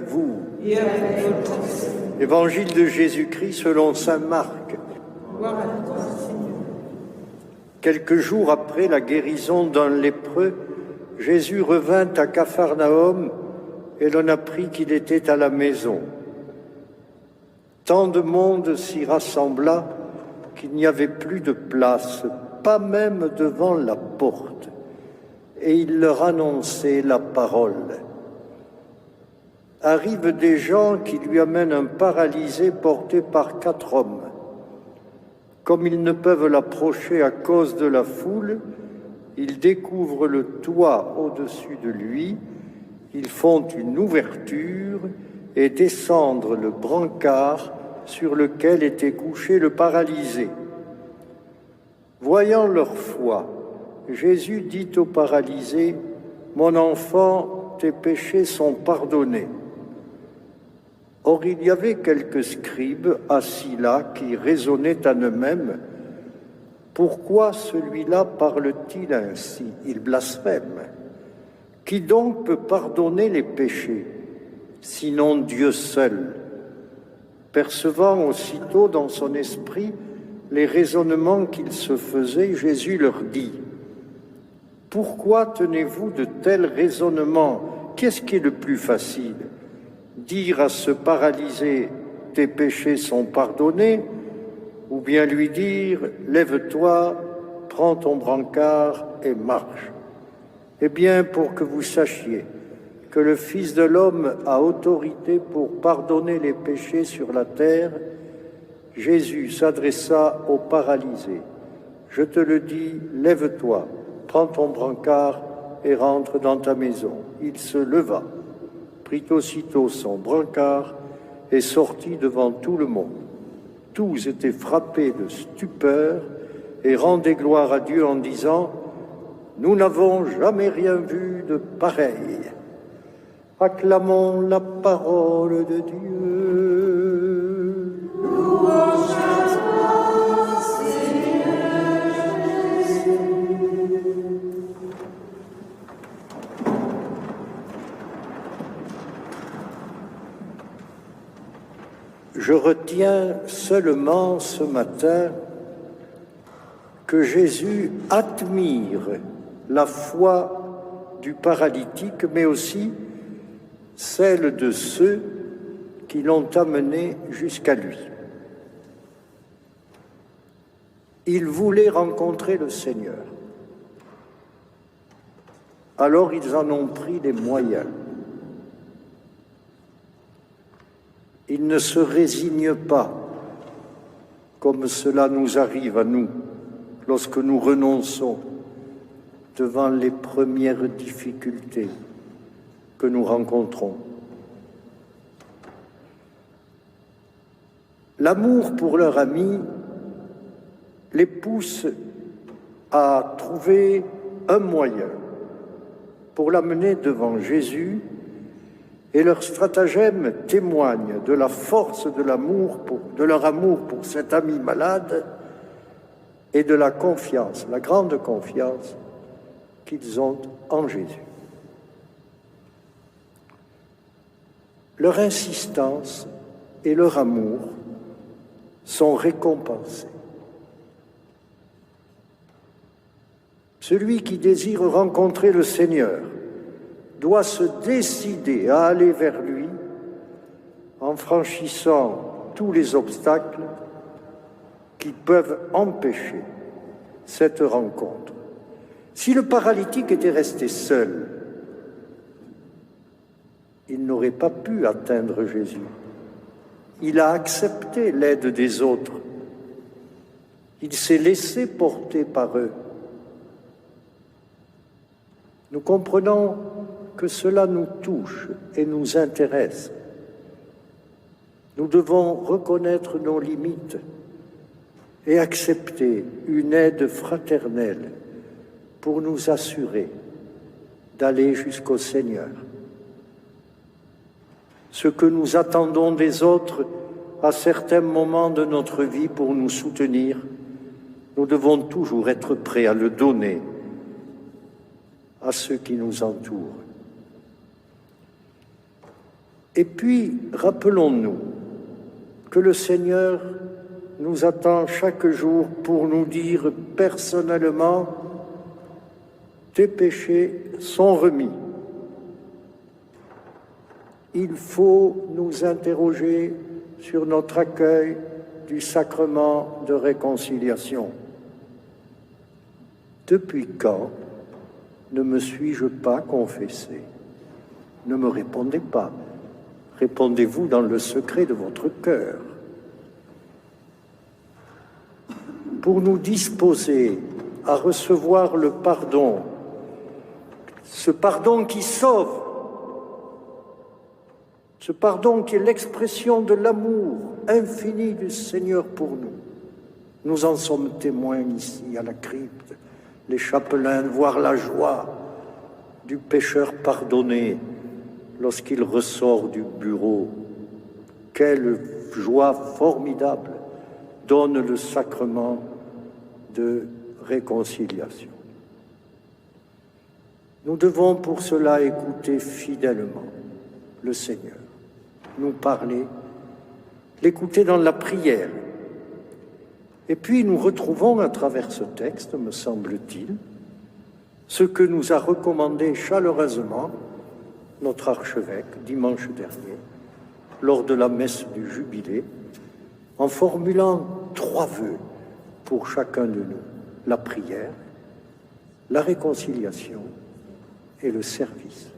vous. Et avec votre esprit. Évangile de Jésus-Christ selon saint Marc. Gloire à toi, Seigneur. Quelques jours après la guérison d'un lépreux, Jésus revint à Capharnaüm et l'on apprit qu'il était à la maison. Tant de monde s'y rassembla qu'il n'y avait plus de place, pas même devant la porte. Et il leur annonçait la parole. Arrivent des gens qui lui amènent un paralysé porté par 4 hommes. Comme ils ne peuvent l'approcher à cause de la foule, ils découvrent le toit au-dessus de lui, ils font une ouverture et descendent le brancard sur lequel était couché le paralysé. Voyant leur foi, Jésus dit au paralysé, « Mon enfant, tes péchés sont pardonnés. » Or, il y avait quelques scribes assis là qui raisonnaient en eux-mêmes. Pourquoi celui-là parle-t-il ainsi? Il blasphème. Qui donc peut pardonner les péchés, sinon Dieu seul? Percevant aussitôt dans son esprit les raisonnements qu'il se faisait, Jésus leur dit, « Pourquoi tenez-vous de tels raisonnements? Qu'est-ce qui est le plus facile? Dire à ce paralysé, tes péchés sont pardonnés, ou bien lui dire, lève-toi, prends ton brancard et marche. Eh bien, pour que vous sachiez que le Fils de l'homme a autorité pour pardonner les péchés sur la terre, Jésus s'adressa au paralysé. Je te le dis, lève-toi, prends ton brancard et rentre dans ta maison. Il se leva, prit aussitôt son brancard et sortit devant tout le monde. Tous étaient frappés de stupeur et rendaient gloire à Dieu en disant « Nous n'avons jamais rien vu de pareil. » Acclamons la parole de Dieu. Louange à toi, Seigneur Jésus. Je retiens seulement ce matin que Jésus admire la foi du paralytique, mais aussi celle de ceux qui l'ont amené jusqu'à lui. Ils voulaient rencontrer le Seigneur. Alors ils en ont pris les moyens. Ils ne se résignent pas, comme cela nous arrive à nous, lorsque nous renonçons devant les premières difficultés que nous rencontrons. L'amour pour leur ami les pousse à trouver un moyen pour l'amener devant Jésus, et leur stratagème témoigne de la force de leur amour pour cet ami malade et de la confiance, la grande confiance qu'ils ont en Jésus. Leur insistance et leur amour sont récompensés. Celui qui désire rencontrer le Seigneur doit se décider à aller vers lui en franchissant tous les obstacles qui peuvent empêcher cette rencontre. Si le paralytique était resté seul, il n'aurait pas pu atteindre Jésus. Il a accepté l'aide des autres. Il s'est laissé porter par eux. Nous comprenons que cela nous touche et nous intéresse. Nous devons reconnaître nos limites et accepter une aide fraternelle pour nous assurer d'aller jusqu'au Seigneur. Ce que nous attendons des autres à certains moments de notre vie pour nous soutenir, nous devons toujours être prêts à le donner à ceux qui nous entourent. Et puis, rappelons-nous que le Seigneur nous attend chaque jour pour nous dire personnellement: tes péchés sont remis. Il faut nous interroger sur notre accueil du sacrement de réconciliation. Depuis quand ne me suis-je pas confessé? Ne me répondez pas. Répondez-vous dans le secret de votre cœur. Pour nous disposer à recevoir le pardon, ce pardon qui sauve, ce pardon qui est l'expression de l'amour infini du Seigneur pour nous. Nous en sommes témoins ici à la crypte, les chapelains, voir la joie du pécheur pardonné lorsqu'il ressort du bureau. Quelle joie formidable donne le sacrement de réconciliation. Nous devons pour cela écouter fidèlement le Seigneur nous parler, l'écouter dans la prière. Et puis nous retrouvons à travers ce texte, me semble-t-il, ce que nous a recommandé chaleureusement notre archevêque dimanche dernier, lors de la messe du Jubilé, en formulant 3 vœux pour chacun de nous: la prière, la réconciliation et le service.